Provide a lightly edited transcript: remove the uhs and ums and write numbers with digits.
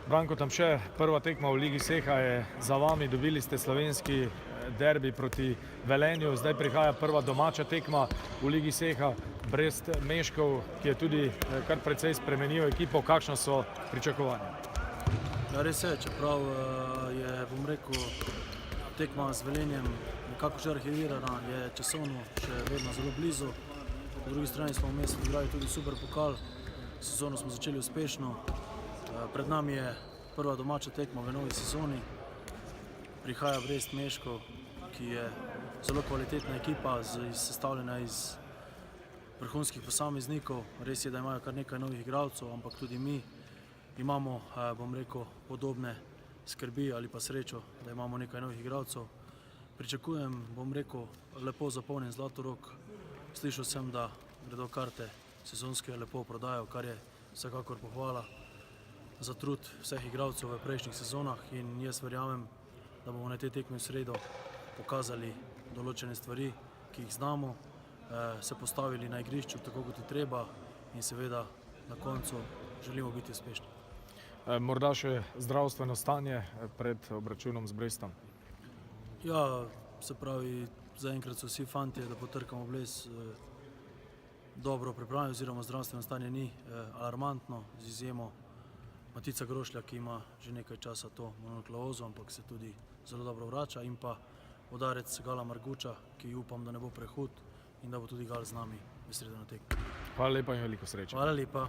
Branko Tamše, prva tekma v Ligi Seha je za vami, dobili ste slovenski derbi proti Velenju, zdaj prihaja prva domača tekma v Ligi Seha, Brest Meškov, ki je tudi kar precej spremenil ekipo. Kakšna so pričakovanja? Ja, res je, čeprav je, bom rekel, tekma z Velenjem nekako že arhivirana, je časovno še vedno zelo blizu. Po drugi strani smo vmes odigrali tudi super pokal, sezono smo začeli uspešno. Pred nami je prva domača tekma v novi sezoni. Prihaja Brest Meškov, ki je zelo kvalitetna ekipa, sestavljena iz vrhunskih posameznikov. Res je, da imajo kar nekaj novih igralcev, ampak tudi mi imamo, bom rekel, podobne skrbi ali pa srečo, da imamo nekaj novih igralcev. Pričakujem, bom rekel, lepo zapolnjen Zlatorog. Slišal sem, da gredo karte sezonske lepo prodajo, kar je vsekakor pohvala za trud vseh igralcev v prejšnjih sezonah, in jaz verjamem, da bomo na tej tekmi v sredo pokazali določene stvari, ki jih znamo, se postavili na igrišču tako, kot je treba, in seveda na koncu želimo biti uspešni. Morda še zdravstveno stanje pred obračunom z Brestom? Ja, se pravi, zaenkrat so vsi fantje, da potrkamo ples, dobro pripravljeni, oziroma zdravstveno stanje ni alarmantno, z izjemo Matica Grošlja, ki ima že nekaj časa to mononukleozo, ampak se tudi zelo dobro vrača, in pa udarec Gala Marguča, ki upam, da ne bo prehud in da bo tudi Gal z nami v sredo na tekmi. Hvala lepa in veliko sreče. Hvala lepa.